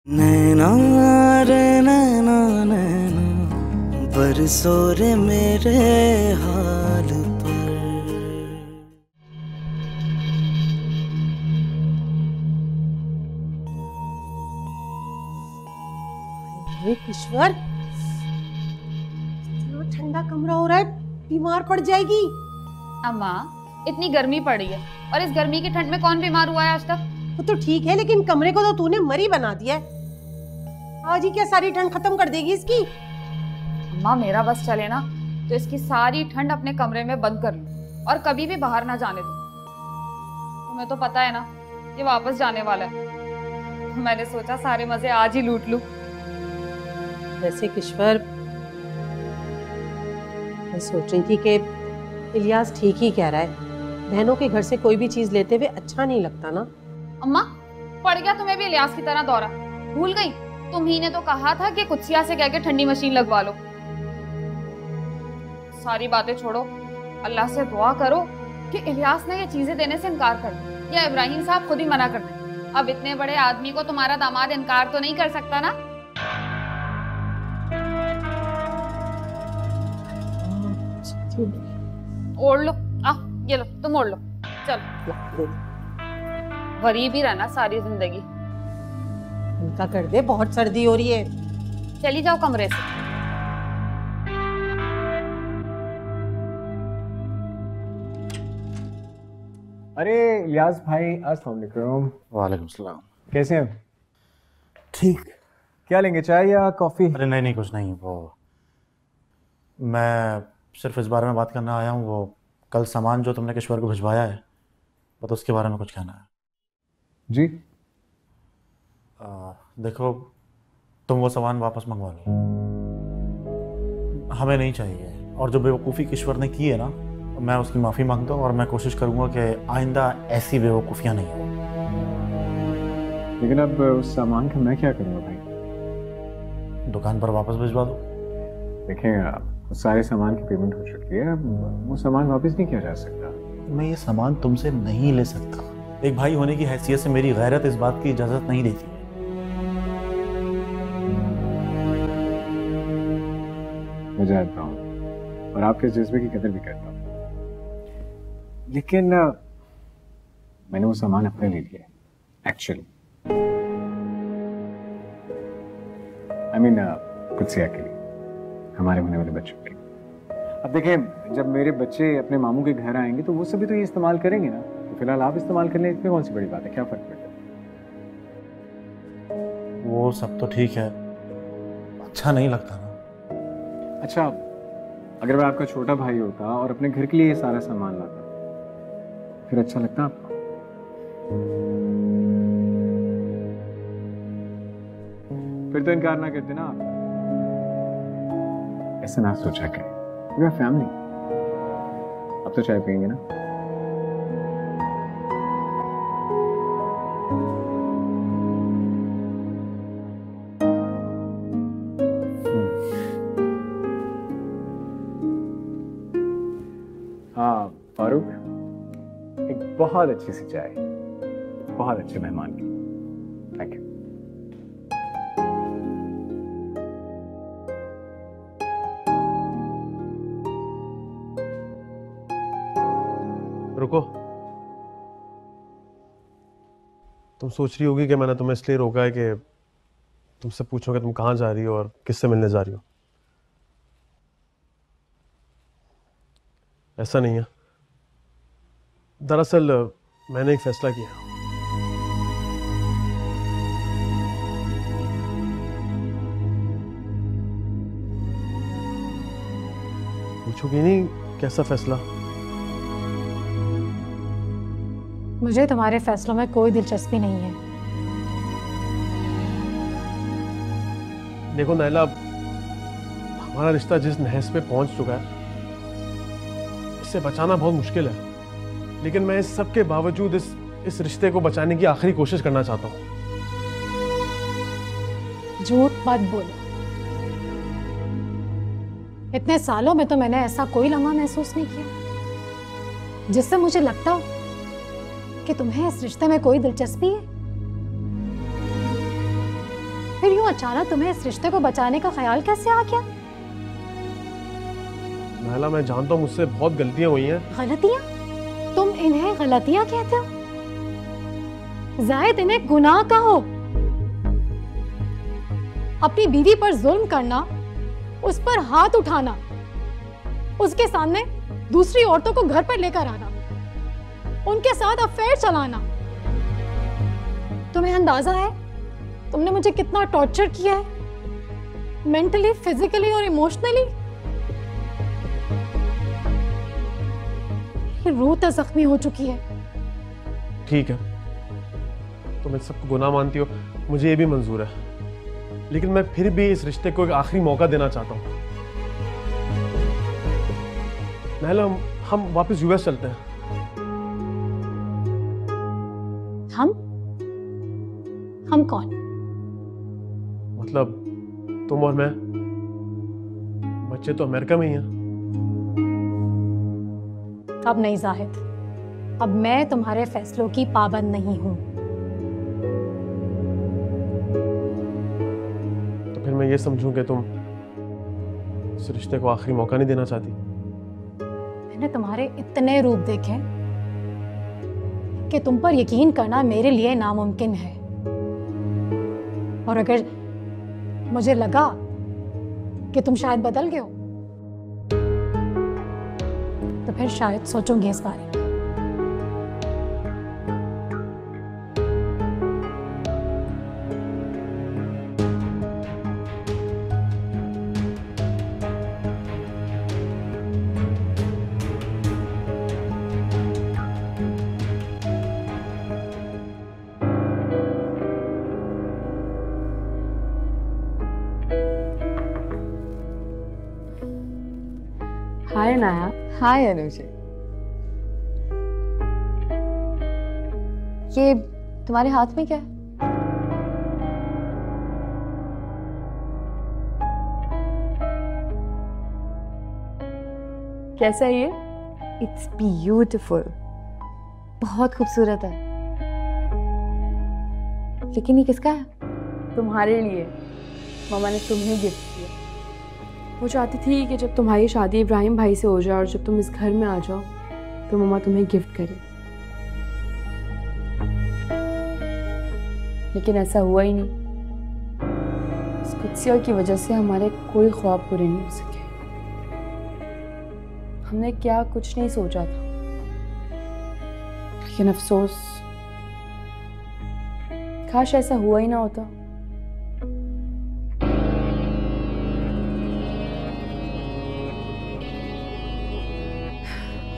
नैना रे नैना नैना बरसो रे मेरे हाल पर। ईश्वर, इतना ठंडा कमरा हो रहा है, बीमार पड़ जाएगी। अम्मा, इतनी गर्मी पड़ी है और इस गर्मी की ठंड में कौन बीमार हुआ है आज तक? वो तो ठीक है, लेकिन कमरे को तो तूने मरी बना दिया है। आज ही क्या सारी ठंड खत्म कर देगी इसकी? अम्मा, मेरा बस चले ना तो इसकी सारी ठंड अपने कमरे में बंद कर लूं और कभी भी बाहर ना जाने दूं। तुम्हें तो पता है ना ये वापस जाने वाला है। मैंने सोचा सारे मजे आज ही लूट लूं। वैसे ईश्वर, मैं सोच रही थी कि इलियास ठीक ही कह रहा है, बहनों के घर से कोई भी चीज लेते हुए अच्छा नहीं लगता ना। अम्मा, पड़ गया तुम्हें भी इलियास की तरह दौरा? भूल गई? तुम्ही ने तो कहा था कि कुत्सिया से कह के ठंडी मशीन लगवा लो। सारी बातें छोड़ो, अल्लाह से दुआ करो कि इलियास ने ये चीजें देने से इनकार कर दे या इब्राहिम साहब खुद ही मना कर दे। अब इतने बड़े आदमी को तुम्हारा दामाद इनकार तो नहीं कर सकता ना? ओढ़ लो, ये लो, तुम ओढ़ लो। चलो, गरीब ही रहना सारी जिंदगी। उनका कर दे, बहुत सर्दी हो रही है। चली जाओ कमरे से। अरे इलियास भाई, अस्सलाम वालेकुम। वालेकुम सलाम। कैसे हैं? ठीक। क्या लेंगे, चाय या कॉफ़ी? अरे नहीं नहीं, कुछ नहीं। वो मैं सिर्फ इस बारे में बात करना आया हूँ, वो कल सामान जो तुमने किश्वर को भिजवाया है, बस उसके बारे में कुछ कहना है। जी। देखो, तुम वो सामान वापस मंगवा लो, हमें नहीं चाहिए। और जो बेवकूफ़ी किश्वर ने की है ना, मैं उसकी माफ़ी मांगता हूँ और मैं कोशिश करूँगा कि आइंदा ऐसी बेवकूफ़ियाँ नहीं हो। लेकिन अब उस सामान का मैं क्या करूँगा भाई? दुकान पर वापस भिजवा दो। देखें, उस सारे सामान की पेमेंट हो चुकी है, अब वो सामान वापस नहीं किया जा सकता। मैं ये सामान तुमसे नहीं ले सकता। एक भाई होने की हैसियत से मेरी गैरत इस बात की इजाज़त नहीं देती। मैं जानता हूँ और आपके जज्बे की कदर भी करता हूँ, लेकिन मैंने वो सामान अपने लिए लिया एक्चुअली। कुत्सिया के लिए, हमारे होने वाले बच्चों के लिए। अब देखें, जब मेरे बच्चे अपने मामू के घर आएंगे तो वो सभी तो ये इस्तेमाल करेंगे ना। तो फिलहाल आप इस्तेमाल कर लें, इसमें कौन सी बड़ी बात है, क्या फर्क पड़ता है? वो सब तो ठीक है, अच्छा नहीं लगता ना। अच्छा, अगर मैं आपका छोटा भाई होता और अपने घर के लिए ये सारा सामान लाता, फिर अच्छा लगता आपको? फिर तो इनकार ना करते ना आप। ऐसा ना सोचा करें, वी आर फैमिली। अब तो चाय पियेंगे ना? हाँ फारूक, एक बहुत अच्छी सी चाय, बहुत अच्छे मेहमान की। Thank you. रुको, तुम सोच रही होगी कि मैंने तुम्हें इसलिए रोका है कि तुमसे पूछो कि तुम कहाँ जा रही हो और किससे मिलने जा रही हो। ऐसा नहीं है। दरअसल मैंने एक फैसला किया। पूछोगी नहीं कैसा फैसला? मुझे तुम्हारे फैसलों में कोई दिलचस्पी नहीं है। देखो नाइला, हमारा रिश्ता जिस नहज पे पहुंच चुका है, इससे बचाना बहुत मुश्किल है। लेकिन मैं इस सब के बावजूद इस रिश्ते को बचाने की आखिरी कोशिश करना चाहता हूं। झूठ मत बोलो। इतने सालों में तो मैंने ऐसा कोई लम्हा महसूस नहीं किया जिससे मुझे लगता हो कि तुम्हें इस रिश्ते में कोई दिलचस्पी है। फिर यूं अचानक तुम्हें इस रिश्ते को बचाने का ख्याल कैसे आ गया? महिला, मैं जानता हूँ मुझसे बहुत गलतियां हुई हैं। गलतियां? तुम इन्हें गलतियां कहते हो? जाहिद, इन्हें गुनाह कहो। अपनी बीवी पर जुल्म करना, उस पर हाथ उठाना, उसके सामने दूसरी औरतों को घर पर लेकर आना, उनके साथ अफेयर चलाना। तुम्हें अंदाजा है तुमने मुझे कितना टॉर्चर किया है, मेंटली, फिजिकली और इमोशनली? रूह तक जख्मी हो चुकी है। ठीक है, तुम इस सबको गुनाह मानती हो, मुझे ये भी मंजूर है, लेकिन मैं फिर भी इस रिश्ते को एक आखिरी मौका देना चाहता हूँ। नहला, हम वापस यूएस चलते हैं। हम कौन? मतलब तुम और मैं, बच्चे तो अमेरिका में ही हैं। अब नहीं जाहिद, अब मैं तुम्हारे फैसलों की पाबंद नहीं हूं। तो फिर मैं ये समझूं कि तुम इस रिश्ते को आखिरी मौका नहीं देना चाहती? मैंने तुम्हारे इतने रूप देखे कि तुम पर यकीन करना मेरे लिए नामुमकिन है। और अगर मुझे लगा कि तुम शायद बदल गए हो, तो फिर शायद सोचूंगी इस बारे में। हाय नाया। हाय अनुजा। ये तुम्हारे हाथ में क्या है? कैसा है ये? इट्स ब्यूटिफुल, बहुत खूबसूरत है। लेकिन ये किसका है? तुम्हारे लिए। मामा ने तुम्हें गिफ्ट किया। वो चाहती थी कि जब तुम्हारी शादी इब्राहिम भाई से हो जाए और जब तुम इस घर में आ जाओ तो मामा तुम्हें गिफ्ट करे, लेकिन ऐसा हुआ ही नहीं। इस कुत्सिया की वजह से हमारे कोई ख्वाब पूरे नहीं हो सके। हमने क्या कुछ नहीं सोचा था, लेकिन अफसोस, काश ऐसा हुआ ही ना होता।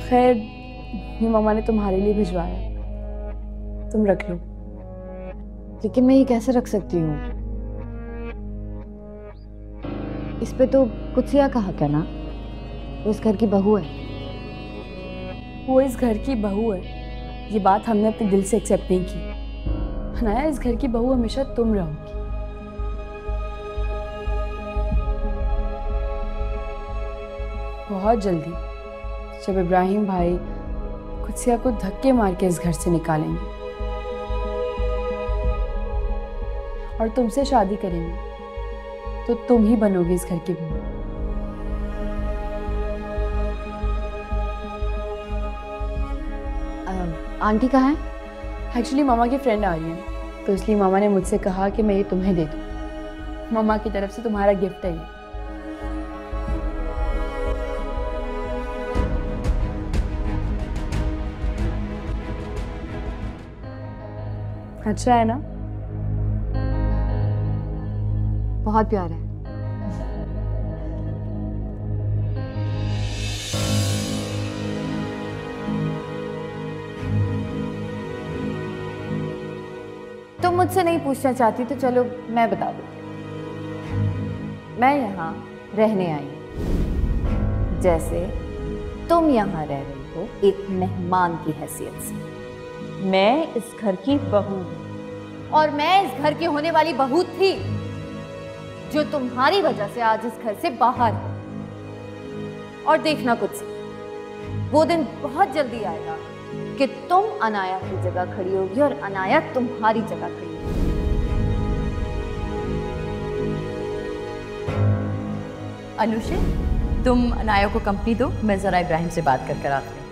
खैर, ये मामा ने तुम्हारे लिए भिजवाया, तुम रख लो। लेकिन मैं ये कैसे रख सकती हूँ? इस पे तो कुत्सिया का हक है ना, वो इस घर की बहू है। वो इस घर की बहू है, ये बात हमने अपने दिल से एक्सेप्ट नहीं की। हनाया, इस घर की बहू हमेशा तुम रहोगी। बहुत जल्दी जब इब्राहिम भाई कुत्सिया को धक्के मार के इस घर से निकालेंगे और तुमसे शादी करेंगे, तो तुम ही बनोगे इस घर की बहू। आंटी कहाँ है? एक्चुअली मामा की फ्रेंड आ रही है, तो इसलिए मामा ने मुझसे कहा कि मैं ये तुम्हें दे दूँ। मामा की तरफ से तुम्हारा गिफ्ट है ये। अच्छा है ना? बहुत प्यारा है। तुम मुझसे नहीं पूछना चाहती तो चलो मैं बता दूं। मैं यहाँ रहने आई हूँ, जैसे तुम यहाँ रह रही हो, एक मेहमान की हैसियत से। मैं इस घर की बहू हूँ और मैं इस घर की होने वाली बहू थी, जो तुम्हारी वजह से आज इस घर से बाहर है। और देखना कुछ, वो दिन बहुत जल्दी आएगा कि तुम अनाया की जगह खड़ी होगी और अनाया तुम्हारी जगह खड़ी होगी। अनुषे, तुम अनाया को कंपनी दो, मैं ज़रा इब्राहिम से बात कर आती हूँ।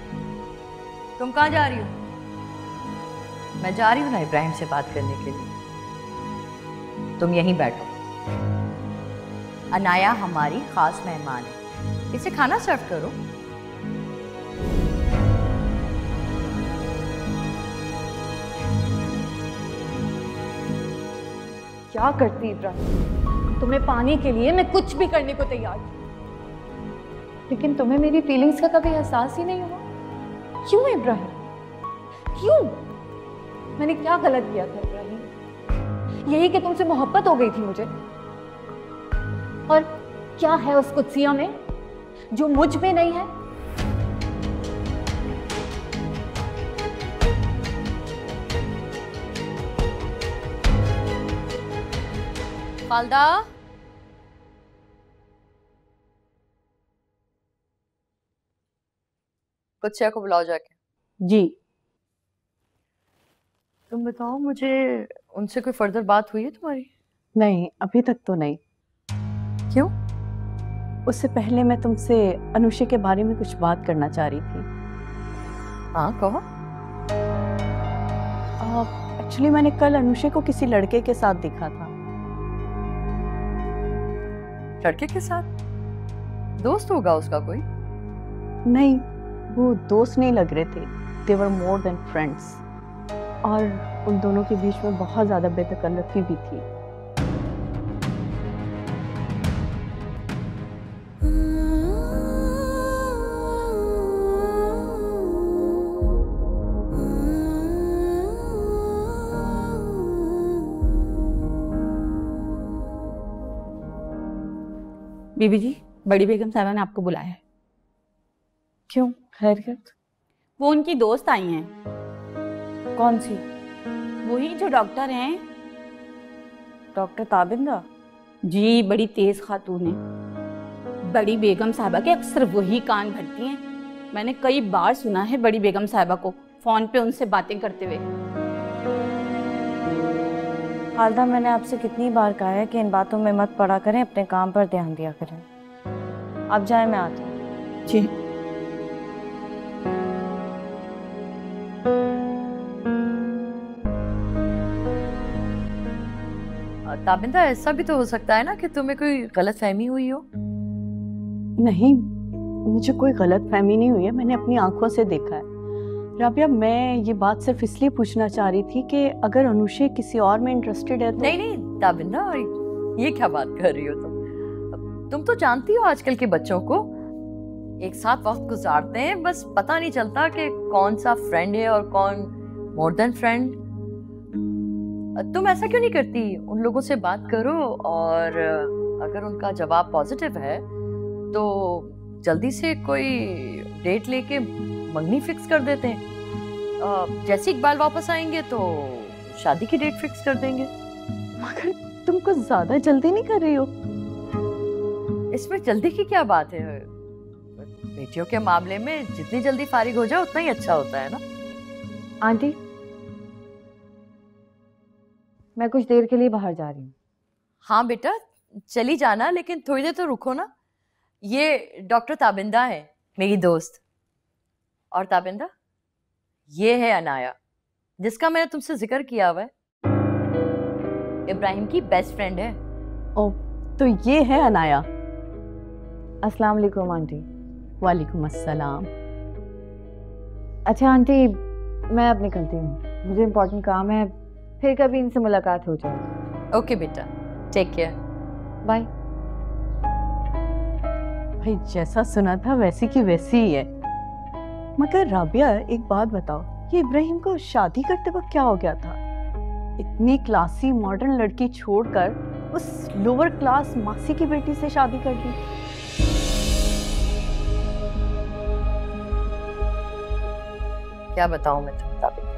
तुम कहाँ जा रही हो? मैं जा रही हूँ ना इब्राहिम से बात करने के लिए। तुम यहीं बैठो। अनाया हमारी खास मेहमान है, इसे खाना सर्व करो। क्या करती इब्राहिम, तुम्हें पाने के लिए मैं कुछ भी करने को तैयार हूँ, लेकिन तुम्हें मेरी फीलिंग्स का कभी एहसास ही नहीं हुआ। क्यों इब्राहिम, क्यों? मैंने क्या गलत किया था इब्राहिम? यही कि तुमसे मोहब्बत हो गई थी मुझे। और क्या है उस कुत्सिया में जो मुझ में नहीं है? फालदा, कुत्सिया को बुलाओ जाके। जी। तुम बताओ, मुझे उनसे कोई फर्दर बात हुई है तुम्हारी? नहीं, अभी तक तो नहीं। क्यों? उससे पहले मैं तुमसे अनुषे के बारे में कुछ बात करना चाह रही थी। हाँ कहो। एक्चुअली मैंने कल अनुषे को किसी लड़के के साथ देखा था। लड़के के साथ? दोस्त होगा उसका कोई? नहीं, वो दोस्त नहीं लग रहे थे। दे वर मोर देन फ्रेंड्स। और उन दोनों के बीच में बहुत ज्यादा बेतकल्लुफी भी थी। बीबी जी, बड़ी बेगम साहबा ने आपको बुलाया है। क्यों, खैरियत? वो उनकी दोस्त आई हैं। कौन सी? वही जो डॉक्टर हैं। डॉक्टर ताबिंदा? जी, बड़ी तेज खातून है। बड़ी बेगम साहबा के अक्सर वही कान भरती हैं। मैंने कई बार सुना है बड़ी बेगम साहबा को फोन पे उनसे बातें करते हुए। खालदा, मैंने आपसे कितनी बार कहा है कि इन बातों में मत पड़ा करें, अपने काम पर ध्यान दिया करें। अब जाए, मैं आती हूँ। जी। ताबिंदा, ऐसा भी तो हो सकता है ना कि तुम्हें कोई गलत फहमी हुई हो? नहीं, मुझे कोई गलत फहमी नहीं हुई है। मैंने अपनी आंखों से देखा है। राबिया, मैं ये बात सिर्फ इसलिए पूछना चाह रही थी कि अगर अनुषे किसी और में इंटरेस्टेड है तो। नहीं ताबिंदा, ये क्या बात कर रही हो तुम तो जानती हो आजकल के बच्चों को, एक साथ वक्त गुजारते हैं, बस पता नहीं चलता कि कौन सा फ्रेंड है और कौन मोर देन फ्रेंड। तुम ऐसा क्यों नहीं करती? उन लोगों से बात करो और अगर उनका जवाब पॉजिटिव है तो जल्दी से कोई डेट लेके मंगनी फिक्स कर देते हैं। जैसे इकबाल वापस आएंगे तो शादी की डेट फिक्स कर देंगे। मगर तुम कुछ ज्यादा जल्दी नहीं कर रही हो? इसमें जल्दी की क्या बात है? बेटियों के मामले में जितनी जल्दी फारिग हो जाए उतना ही अच्छा होता है ना। आंटी, मैं कुछ देर के लिए बाहर जा रही हूँ। हाँ बेटा, चली जाना, लेकिन थोड़ी देर तो रुको ना। ये डॉक्टर ताबिंदा है, मेरी दोस्त। और ताबिंदा, ये है अनाया, जिसका मैंने तुमसे जिक्र किया हुआ है। इब्राहिम की बेस्ट फ्रेंड है। ओ, तो ये है अनाया। अस्सलाम वालेकुम आंटी। वालेकुम अस्सलाम। अच्छा आंटी, मैं अब निकलती हूँ, मुझे इम्पोर्टेंट काम है। फिर कभी इनसे मुलाकात हो जाएगी। ओके बेटा, टेक केयर, बाय। भाई, जैसा सुना था वैसी की वैसी ही है। मगर राबिया, एक बात बताओ, ये इब्राहिम को शादी करते वक्त क्या हो गया था? इतनी क्लासी मॉडर्न लड़की छोड़कर उस लोअर क्लास मासी की बेटी से शादी कर दी। क्या बताऊं मैं तुम्हें ताबिंदा?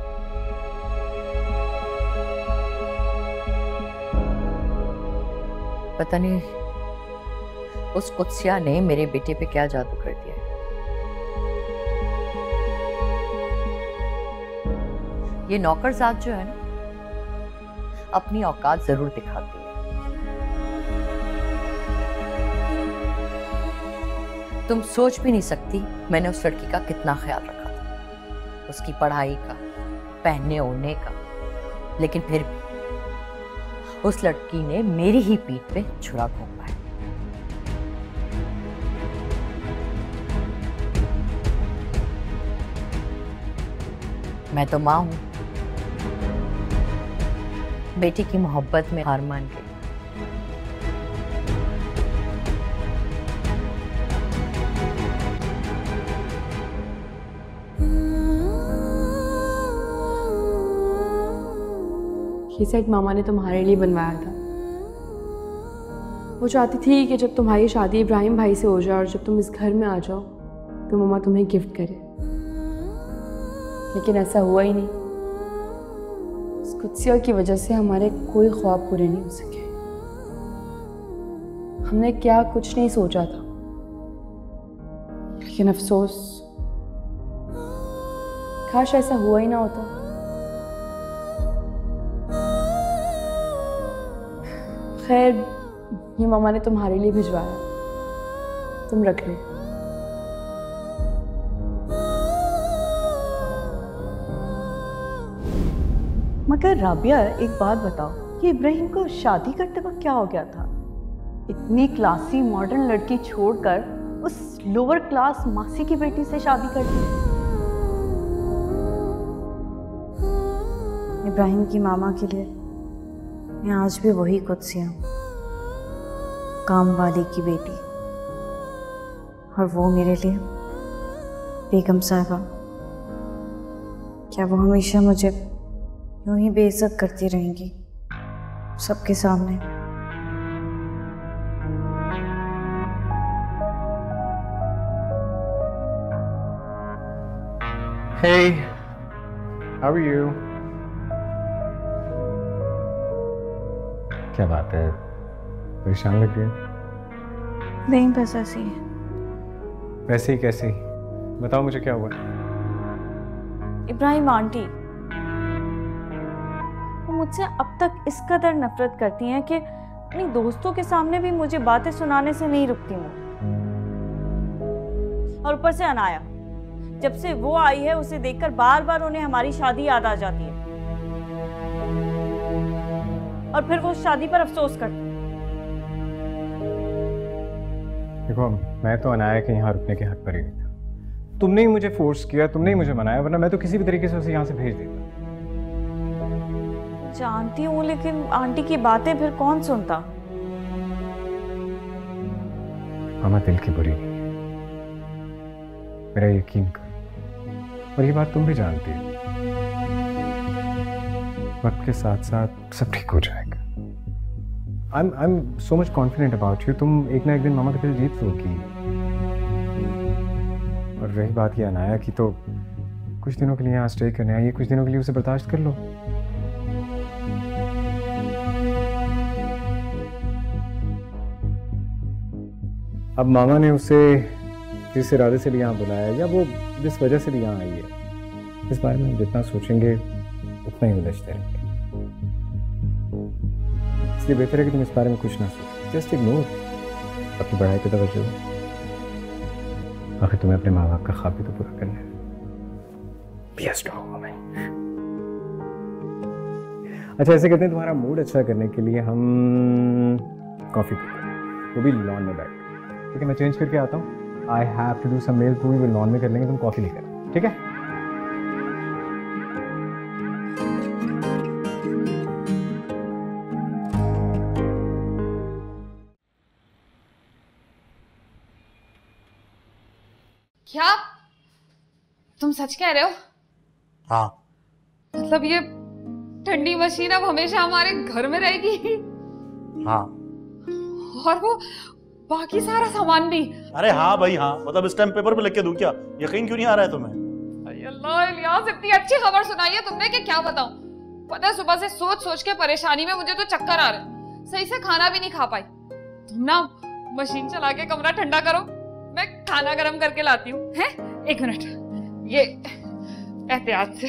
पता नहीं उस कुत्सिया ने मेरे बेटे पे क्या जादू कर दिया है। ये नौकरजात जो है ना, अपनी औकात जरूर दिखाती है। तुम सोच भी नहीं सकती मैंने उस लड़की का कितना ख्याल रखा था, उसकी पढ़ाई का, पहनने ओढ़ने का, लेकिन फिर भी उस लड़की ने मेरी ही पीठ पे छुरा घोंपा है। मैं तो मां हूं, बेटी की मोहब्बत में हार मान गई। ये सेट मामा ने तुम्हारे लिए बनवाया था। वो चाहती थी कि जब तुम्हारी शादी इब्राहिम भाई से हो जाए और जब तुम इस घर में आ जाओ तो मामा तुम्हें गिफ्ट करे, लेकिन ऐसा हुआ ही नहीं। इस कुत्सिया की वजह से हमारे कोई ख्वाब पूरे नहीं हो सके। हमने क्या कुछ नहीं सोचा था, लेकिन अफसोस, काश ऐसा हुआ ही ना होता। खैर, ये मामा ने तुम्हारे लिए भिजवाया, तुम रख लो। मगर राबिया, एक बात बताओ, ये इब्राहिम को शादी करते वक्त क्या हो गया था? इतनी क्लासी मॉडर्न लड़की छोड़कर उस लोअर क्लास मासी की बेटी से शादी कर दी। इब्राहिम की मामा के लिए मैं आज भी वही कुत्सियाँ, काम वाली की बेटी, और वो मेरे लिए बेगम साहिबा। क्या वो हमेशा मुझे यूं ही बेइज्जत करती रहेंगी सबके सामने? Hey, how are you? क्या बात है, परेशान लग गए? नहीं, बस ऐसे ही। वैसे ही कैसे ही? बताओ मुझे क्या हुआ? इब्राहिम आंटी वो मुझसे अब तक इस कदर नफरत करती हैं कि अपनी दोस्तों के सामने भी मुझे बातें सुनाने से नहीं रुकती हूँ। और ऊपर से अनाया, जब से वो आई है उसे देखकर बार बार उन्हें हमारी शादी याद आ जाती है, और फिर वो शादी पर अफसोस करती है। देखो, मैं तो अनाया के यहाँ रुकने के हक पर ही नहीं था। तुमने ही मुझे फोर्स किया, तुमने ही मुझे मनाया, वरना मैं तो किसी भी तरीके से उसे यहाँ से भेज देता। जानती हूँ, लेकिन आंटी की बातें फिर कौन सुनता? मामा दिल की बुरी नहीं है, मेरा यकीन कर, और ये बात तुम भी जानती हो। वक्त के साथ साथ सब ठीक हो जाएगा। I'm so much confident about you. तुम एक ना एक दिन मामा का दिल जीत लोगी। और रही बात ये अनाया की, तो कुछ दिनों के लिए यहाँ स्टे करने आई, कुछ दिनों के लिए उसे बर्दाश्त कर लो। अब मामा ने उसे जिस इरादे से भी यहाँ बुलाया, या वो जिस वजह से भी यहाँ आई है, इस बारे में हम जितना सोचेंगे उतना ही उलझते रहेंगे। इसलिए बेहतर है कि तुम इस बारे में कुछ ना सोचो, जस्ट इग्नोर, अपनी पढ़ाई पे तवज्जो दो। आखिर तुम्हें अपने माँ बाप का ख्वाब भी तो पूरा करना है। Be a strong woman. अच्छा, ऐसे करते हैं, तुम्हारा मूड अच्छा करने के लिए हम कॉफी पीते हैं, वो भी लॉन में बैठ। ठीक है, मैं चेंज करके आता हूँ। I have to do some mail, तो भी लॉन में कर लेंगे, तुम कॉफी लेकर, ठीक है? क्या तुम सच कह रहे हो? हाँ। मतलब ये ठंडी मशीन अब हमेशा हमारे घर में रहेगी? हाँ। और वो बाकी सारा सामान भी? अरे हाँ भाई हाँ, मतलब स्टैम्प पेपर पे लिख के दूं क्या? यकीन क्यों नहीं आ रहा है तुम्हें? अल्लाह इलियास, इतनी अच्छी खबर सुनाई है तुमने कि क्या बताऊं। पता है, सुबह से सोच सोच के परेशानी में मुझे तो चक्कर आ रहे, सही से खाना भी नहीं खा पाई। तुम ना मशीन चला के कमरा ठंडा करो, मैं खाना गरम करके लाती हूँ। हैं? एक मिनट, ये एहतियात से।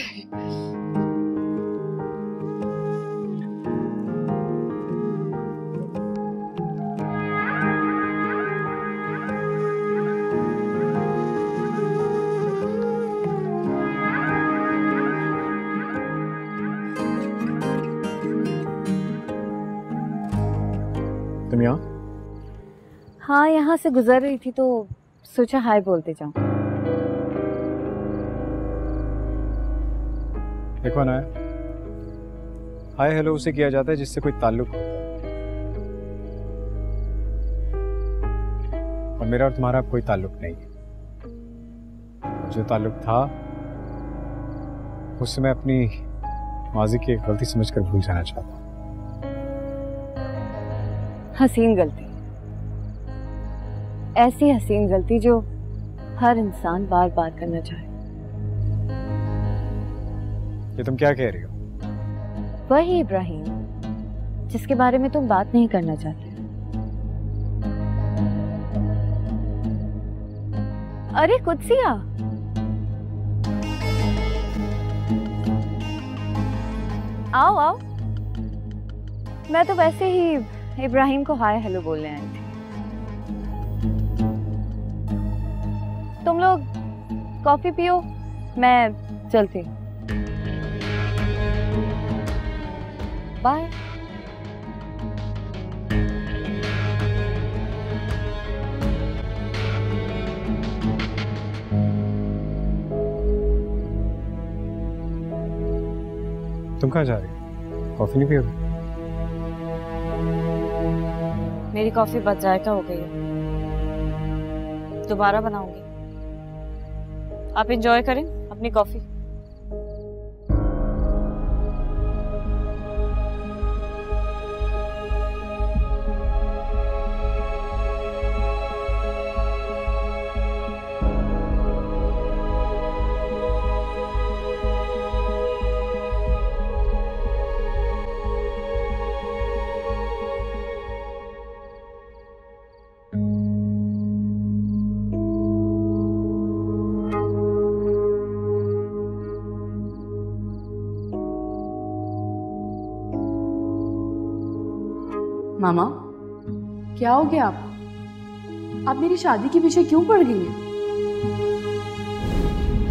तुम यहाँ? हाँ, यहाँ से गुजर रही थी तो सोचा हाय बोलते जाऊं। देखो ना, हाय हेलो उसे किया जाता है जिससे कोई ताल्लुक होता है, और मेरा और तुम्हारा कोई ताल्लुक नहीं है। जो ताल्लुक था उससे मैं अपनी माजी की एक गलती समझकर भूल जाना चाहता हूँ। हसीन गलती, ऐसी हसीन गलती जो हर इंसान बार बार करना चाहे। ये तुम क्या कह रही हो? वही इब्राहिम जिसके बारे में तुम बात नहीं करना चाहते। अरे कुदसिया, आओ आओ। मैं तो वैसे ही इब्राहिम को हाय हेलो बोलने आई थी। तुम लोग कॉफी पियो, मैं चलती। बाय। तुम कहाँ जा रही हो? कॉफी नहीं पियोगे? मेरी कॉफी बच जायका हो गई है, दोबारा बनाऊंगी। आप एंजॉय करें अपनी कॉफी। मामा, क्या हो गया आप मेरी शादी के पीछे क्यों पड़ गई हैं?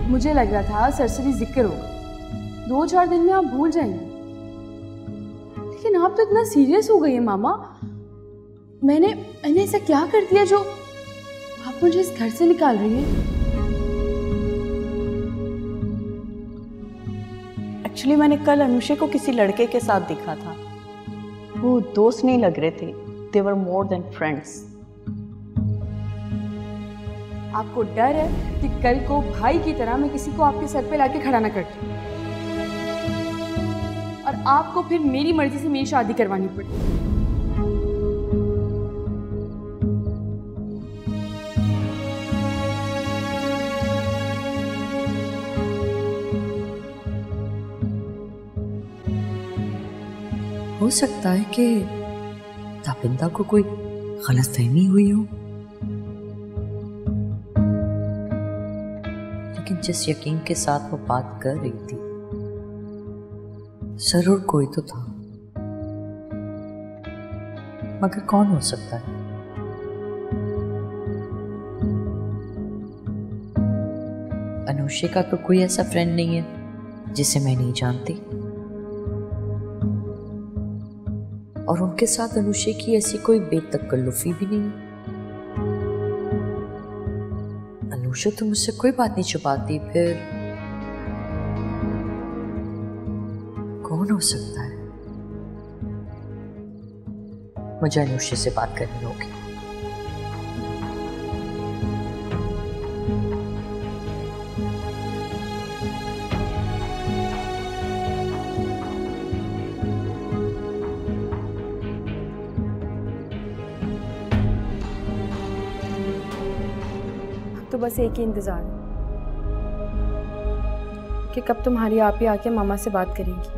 मुझे लग रहा था सरसरी जिक्र होगा, 2-4 दिन में आप भूल जाएंगे, लेकिन आप तो इतना सीरियस हो गई हैं मामा। मैंने ऐसा क्या कर दिया जो आप मुझे इस घर से निकाल रही हैं? एक्चुअली मैंने कल अनुषे को किसी लड़के के साथ देखा था। वो दोस्त नहीं लग रहे थे, they were more than friends। आपको डर है कि कल को भाई की तरह मैं किसी को आपके सर पे लाके खड़ा ना कर दूं, और आपको फिर मेरी मर्जी से मेरी शादी करवानी पड़ी। हो सकता है कि ताबिंदा को कोई गलतफहमी हुई हो, लेकिन जिस यकीन के साथ वो बात कर रही थी जरूर कोई तो था, मगर कौन हो सकता है? अनुषे का तो कोई ऐसा फ्रेंड नहीं है जिसे मैं नहीं जानती, और उनके साथ अनुषे की ऐसी कोई बेतकल्लुफी भी नहीं। अनुषा तो मुझसे कोई बात नहीं छुपाती, फिर कौन हो सकता है? मुझे अनुषा से बात करनी होगी। तो बस एक ही इंतजार है कि कब तुम्हारी आप ही आके मामा से बात करेंगी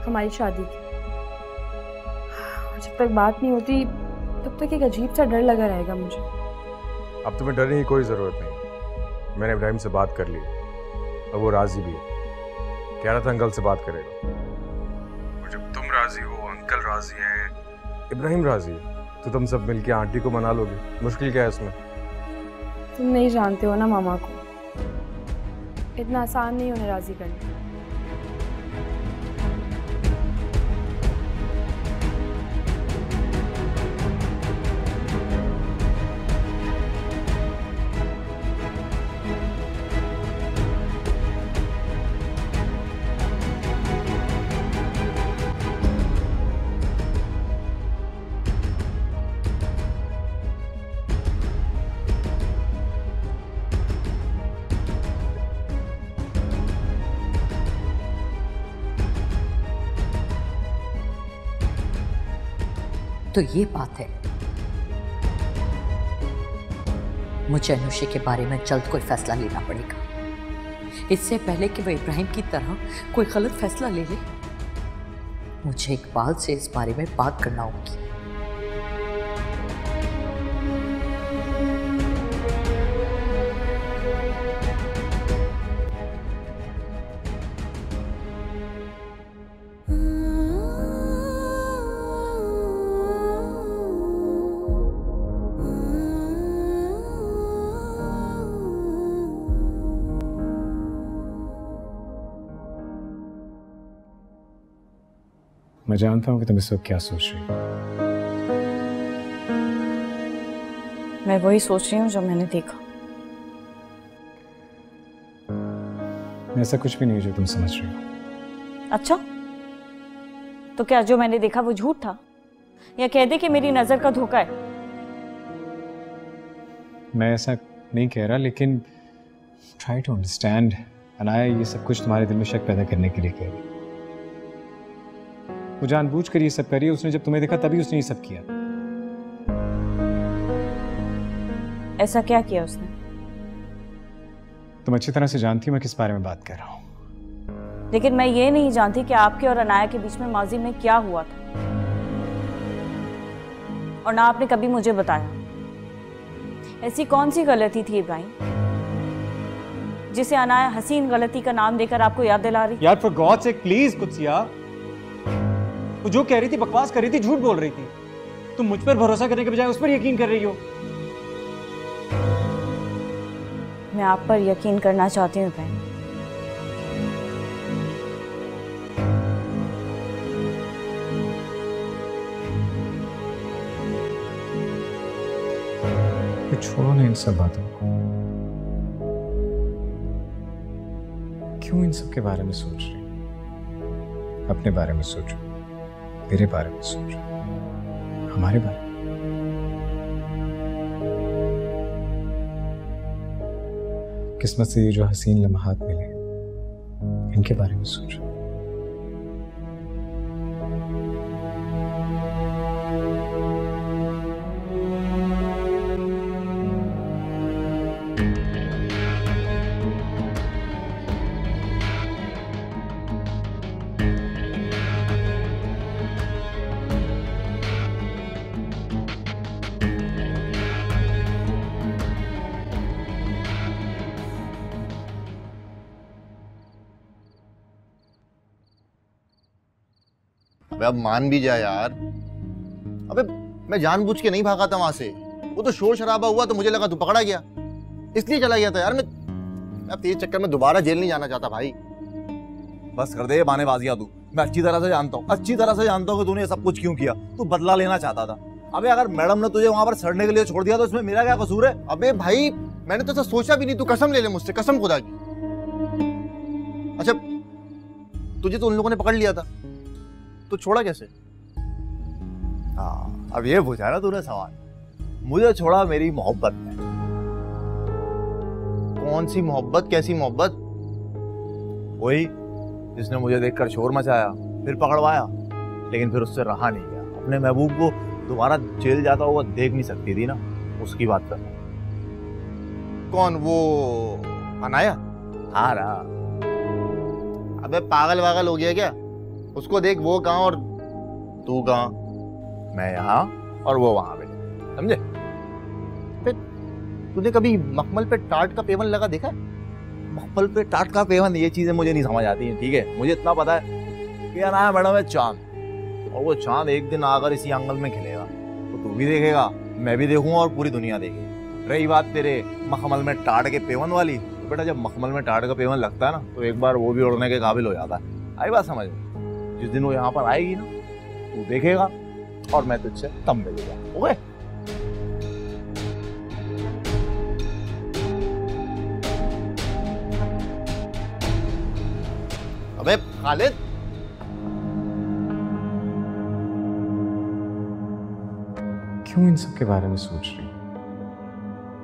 हमारी शादी की। जब तक बात नहीं होती तब तक एक अजीब सा डर लगा रहेगा मुझे। अब तुम्हें डरने की कोई ज़रूरत नहीं, मैंने इब्राहिम से बात कर ली और वो राज़ी भी है। कह रहा था अंकल से बात करेगा, और जब तुम राज़ी हो, अंकल राज़ी हैं, इब्राहिम राज़ी है, तो तुम सब मिलके आंटी को मना लोगे। मुश्किल क्या है इसमें? तुम नहीं जानते हो ना मामा को, इतना आसान नहीं उन्हें राजी करना। तो ये बात है, मुझे अनुषी के बारे में जल्द कोई फैसला लेना पड़ेगा, इससे पहले कि वह इब्राहिम की तरह कोई गलत फैसला ले ले। मुझे इकबाल से इस बारे में बात करना होगी। मैं जानता हूँ कि तुम इस वक्त क्या सोच रही हो। मैं वही सोच रही हूँ जो मैंने देखा। ऐसा कुछ भी नहीं जो तुम समझ रही हो। अच्छा, तो क्या जो मैंने देखा वो झूठ था, या कह दे कि मेरी नजर का धोखा है? मैं ऐसा नहीं कह रहा, लेकिन ट्राई टू अंडरस्टैंड। अनाया ये सब कुछ तुम्हारे दिल में शक पैदा करने के लिए कह रही। वो जानबूझ कर ये सब करी है। उसने जब तुम्हें देखा तभी उसने ये सब किया। ऐसा क्या किया उसने? तुम अच्छी तरह से जानती हो मैं किस बारे में बात कर रहा हूँ। लेकिन मैं ये नहीं जानती कि आपके और अनाया के बीच में माजी में क्या हुआ था, और ना आपने कभी मुझे बताया। ऐसी कौन सी गलती थी इब्राहिम जिसे अनाया हसीन गलती का नाम देकर आपको याद दिला रही? यार फॉर गॉड सेक प्लीज कुत्सिया, वो जो कह रही थी बकवास कर रही थी, झूठ बोल रही थी। तुम मुझ पर भरोसा करने के बजाय उस पर यकीन कर रही हो। मैं आप पर यकीन करना चाहती हूँ इब्राहिम। छोड़ो ना इन सब बातों को। क्यों इन सब के बारे में सोच रही? अपने बारे में सोचो, मेरे बारे में सोचो, हमारे बारे में। किस्मत से ये जो हसीन लम्हात मिले, इनके बारे में सोचो। अबे अब मान भी जा यार। अबे मैं जानबूझ के नहीं भागा था वहां से, वो तो शोर शराबा हुआ तो मुझे लगा तू पकड़ा गया, इसलिए चला गया था यार। मैं तेरे चक्कर में दोबारा जेल नहीं जाना चाहता भाई। बस कर दे बहानेबाजियां तू। मैं अच्छी तरह से जानता हूँ कि तूने सब कुछ क्यों किया। तू बदला लेना चाहता था। अबे अगर मैडम ने तुझे वहां पर सड़ने के लिए छोड़ दिया तो इसमें मेरा क्या कसूर है? अबे भाई मैंने तो ऐसा सोचा भी नहीं, तू कसम ले ले मुझसे, कसम खुदा की। अच्छा तुझे तो उन लोगों ने पकड़ लिया था, तो छोड़ा कैसे? हाँ अब ये पूछा ना तूने सवाल। मुझे छोड़ा मेरी मोहब्बत ने। कौन सी मोहब्बत, कैसी मोहब्बत? वही जिसने मुझे देखकर शोर मचाया, फिर पकड़वाया, लेकिन फिर उससे रहा नहीं गया। अपने महबूब को दोबारा जेल जाता हुआ देख नहीं सकती थी ना, उसकी बात कर। कौन? वो अनाया? हाँ रहा। अबे पागल वागल हो गया क्या? उसको देख, वो कहाँ और तू कहाँ। मैं यहाँ और वो वहां पे, समझे? तूने कभी मखमल पे टाट का पेवन लगा देखा? मखमल पे टाट का पेवन, ये चीजें मुझे नहीं समझ आती हैं, ठीक है? मुझे इतना पता है कि अनाया मैडम है चांद, और वो चांद एक दिन आकर इसी आंगन में खिलेगा, तो तू भी देखेगा, मैं भी देखूंगा और पूरी दुनिया देखेगी। रही बात तेरे मखमल में टाट के पेवन वाली, तो बेटा जब मखमल में टाट का पेवन लगता है ना, तो एक बार वो भी उड़ने के काबिल हो जाता है। आई बात समझ? जिस दिन वो यहाँ पर आएगी ना, तू देखेगा और मैं तुझसे तम मिलूंगा। ओके? अबे खालिद, क्यों इन सब के बारे में सोच रही?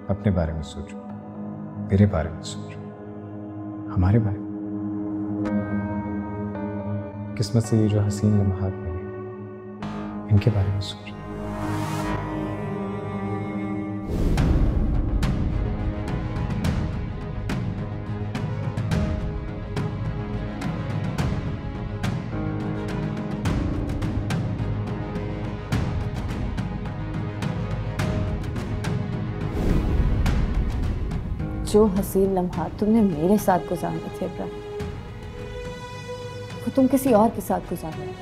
अपने बारे में सोचो, मेरे बारे में सोचो, हमारे बारे में। किस्मत से ये जो हसीन लम्हात मिले, इनके बारे में सोचो। जो हसीन लम्हात तुमने मेरे साथ गुजारने थे इब्राहिम, वो तुम किसी और के साथ गुजार रहे हो।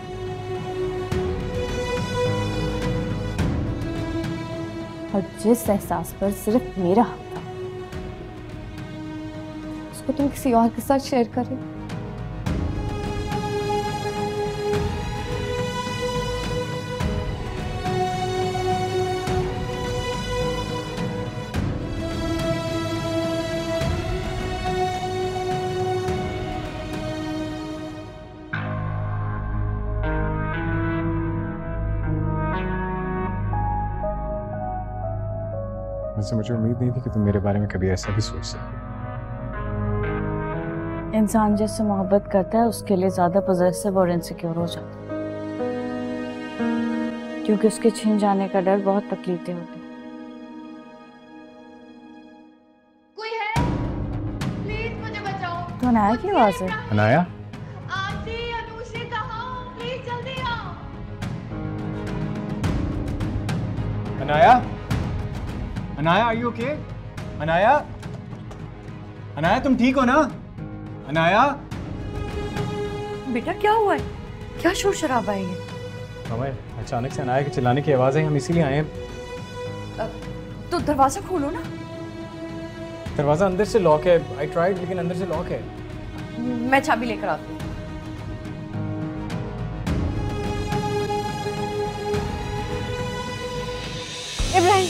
और जिस एहसास पर सिर्फ मेरा हक था, उसको तुम किसी और के साथ शेयर कर रहे हो। वैसे मुझे उम्मीद नहीं थी कि तुम मेरे बारे में कभी ऐसा भी सोच सकते। इंसान जिससे मोहब्बत करता है उसके लिए ज्यादा पॉजेसिव और इनसिक्योर हो जाता है, क्योंकि उसके छिन जाने का डर बहुत तकलीफ दे होता है। कोई है? प्लीज मुझे बचाओ। तो अनाया की आवाज है। अनाया? आंटी, अनुश्री कहाँ हो? प्लीज जल्दी आओ। Anaya? Anaya, are you okay? Anaya? Anaya, तुम ठीक हो ना? अनाया? बेटा क्या हुआ है? क्या शोर शराबा है ये? हमें अचानक से अनाया के चिल्लाने की आवाज आई, हम इसीलिए आए हैं। तो दरवाजा खोलो ना। दरवाजा अंदर से लॉक है। आई ट्राइड, लेकिन अंदर से लॉक है। मैं चाबी लेकर आती हूँ। इब्राहिम,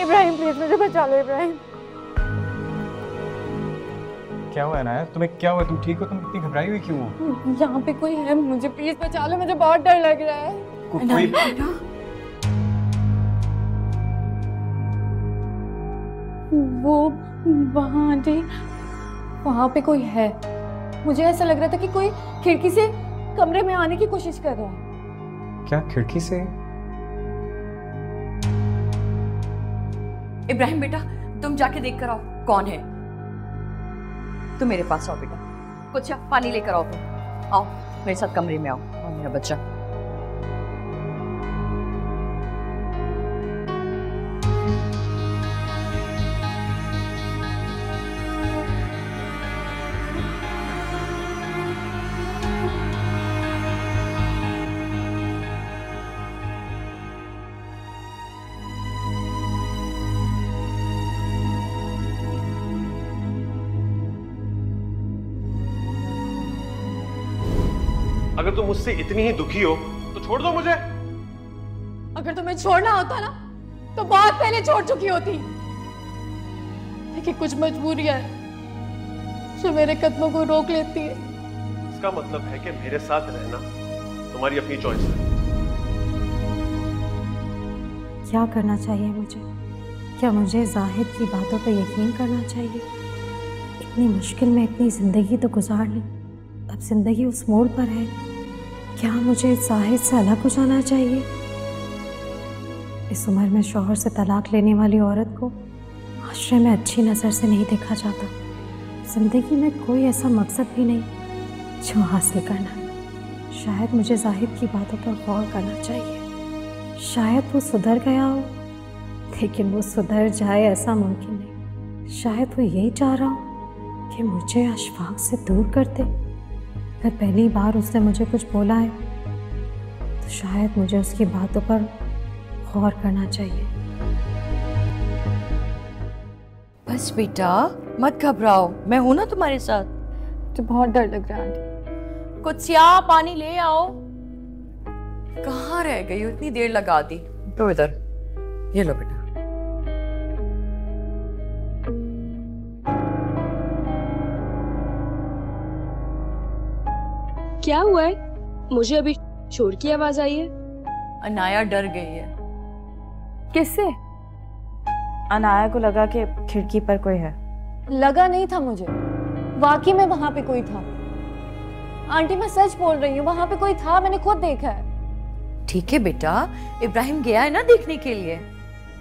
इब्राहिम प्लीज मुझे बचा लो। इब्राहिम, क्या हुआ अनाया? तुम्हें क्या हुआ? तुम ठीक हो? तुम इतनी घबराई हुई क्यों हो? यहाँ पे कोई है, मुझे प्लीज बचा लो, मुझे बहुत डर लग रहा है। कोई वो वहाँ आंटी, वहाँ पे कोई है। मुझे ऐसा लग रहा था कि कोई खिड़की से कमरे में आने की कोशिश कर रहा है। क्या खिड़की से? इब्राहिम बेटा, तुम जाके देख कर आओ कौन है। तुम मेरे पास आओ बेटा। कुछ पानी लेकर आओ। तुम आओ मेरे साथ कमरे में आओ। और मेरा बच्चा, अगर तुम मुझसे इतनी ही दुखी हो तो छोड़ दो मुझे। अगर तुम्हें छोड़ना होता ना तो बहुत पहले छोड़ चुकी होती, लेकिन कुछ मजबूरी है जो मेरे कदमों को रोक लेती है। इसका मतलब है कि मेरे साथ रहना तुम्हारी अपनी चॉइस है। क्या करना चाहिए मुझे? क्या मुझे जाहिद की बातों पर यकीन करना चाहिए? इतनी मुश्किल में इतनी ज़िंदगी तो गुजार ली, अब ज़िंदगी उस मोड़ पर है। क्या मुझे जाहिद से अलग हो जाना चाहिए? इस उम्र में शौहर से तलाक लेने वाली औरत को माशरे में अच्छी नज़र से नहीं देखा जाता। ज़िंदगी में कोई ऐसा मकसद भी नहीं जो हासिल करना है। शायद मुझे जाहिद की बातों पर गौर करना चाहिए। शायद वो सुधर गया हो, लेकिन वो सुधर जाए ऐसा मुमकिन नहीं। शायद वो यही चाह रहा हो कि मुझे अशफाक से दूर कर दे। अगर पहली बार उसने मुझे कुछ बोला है तो शायद मुझे उसकी बातों पर गौर करना चाहिए। बस बेटा मत घबराओ, मैं हूं ना तुम्हारे साथ। तो बहुत डर लग रहा है आंटी। कुछ पानी ले आओ। कहाँ रह गई हो? इतनी देर लगा दी। तो इधर ये लो बेटा। क्या हुआ है? मुझे अभी शोर की आवाज आई है। अनाया डर गई है। किससे? अनाया को लगा कि खिड़की पर कोई है। लगा नहीं था मुझे, वाकई में वहां पे कोई था। आंटी मैं सच बोल रही हूँ, वहां पे कोई था, मैंने खुद देखा है। ठीक है बेटा, इब्राहिम गया है ना देखने के लिए।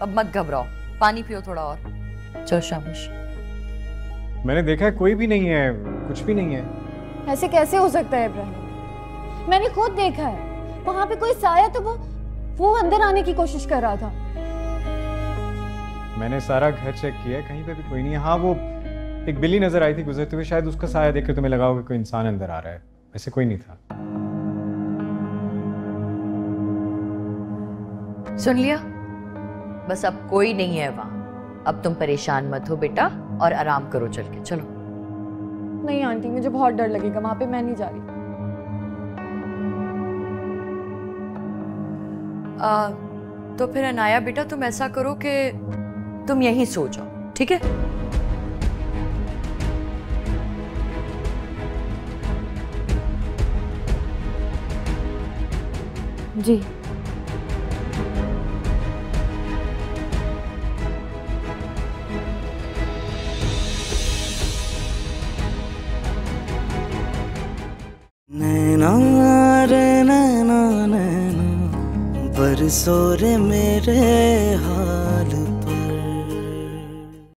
अब मत घबराओ, पानी पियो थोड़ा और। चलो शाबाश। मैंने देखा है कोई भी नहीं है, कुछ भी नहीं है। ऐसे कैसे हो सकता है इब्राहिम? मैंने खुद देखा है, वहां पे कोई साया तो वो अंदर आने की कोशिश कर रहा था। मैंने सारा घर चेक किया, कहीं पे भी कोई नहीं है। हाँ, वो एक बिल्ली नजर आई थी गुजरते हुए, शायद उसका साया देख कर तुम्हें लगा होगा कोई इंसान अंदर आ रहा है, वैसे कोई नहीं था। सुन लिया? बस अब कोई नहीं है वहां। अब तुम परेशान मत हो बेटा और आराम करो, चल के चलो। नहीं आंटी, मुझे बहुत डर लगेगा वहां पे, मैं नहीं जा रही। तो फिर अनाया बेटा तुम ऐसा करो कि तुम यहीं सो जाओ, ठीक है? जी। नैना रे नैना नैना बरसो रे मेरे हाथ